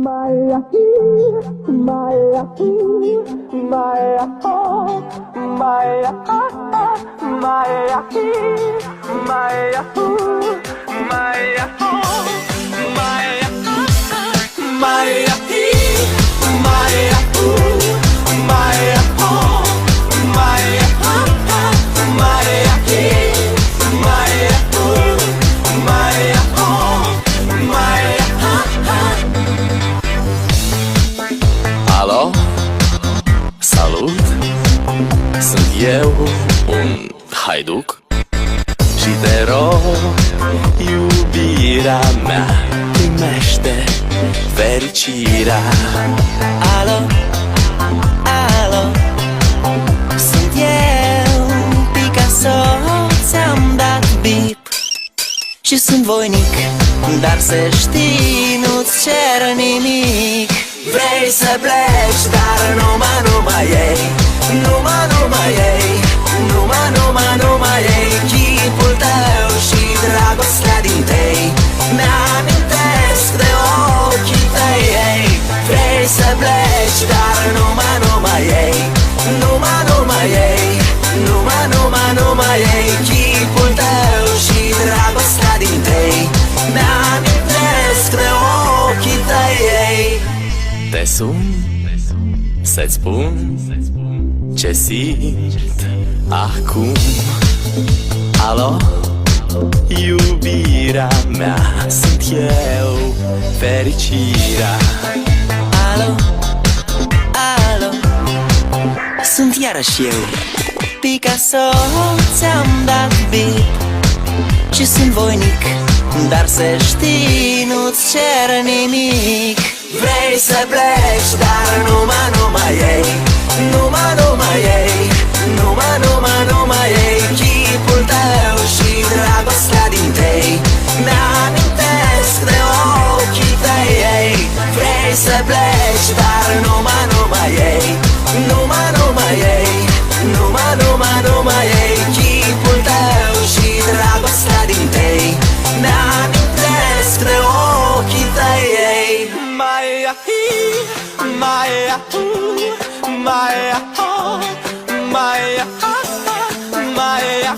Maya, Maya, Maya, Maya, Maya, Maya, Maya, Maya, Maya, Alo, salut, sunt eu, un haiduc și te rog, iubirea mea, primește fericirea. Alo, alo, sunt eu, Picasso, ți-am dat bip și sunt voinic, dar să știi, nu-ți cer nimic. Vrei să pleci, dar numai ei, numai ei, numai ei, chipul tău și dragostea din tei mi-amintesc de ochii tăi, ei. Vrei să pleci, dar numai ei, numai ei, numai ei, chipul tău și dragostea din tei mi-amintesc de ochii tăi, ei. Te sun să-ți spun ce simt acum. Alo, iubirea mea, sunt eu, fericirea. Alo, alo, sunt iarăși eu, Picasso, ți-am dat bip și sunt voinic, dar să știi, nu-ți cer nimic. Vrei să pleci, dar numai ei, numai ei, numai ei, chipul tău și dragostea din tei mi-amintesc de ochii tăi, ei. Vrei să pleci, dar numai ei, numai ei, numai ei, chipul tău și dragostea din tei mi-amintesc de ochii tăi, ei. Maya, Maya, Maya, Maya, Maya,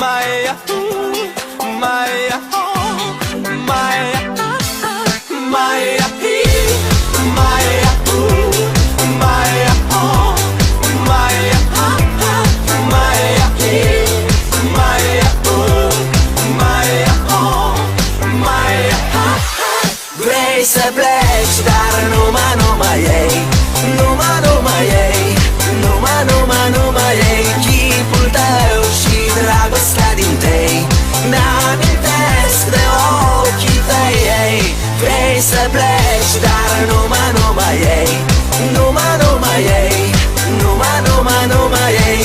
Maya, Maya, Maya, Maya, vrei să pleci, dar numai ei, numai ei, numai ei, chipul tău și dragostea din tei mi-amintesc de ochii tăi, ei. Vrei să pleci, dar numai ei, numai ei, numai ei,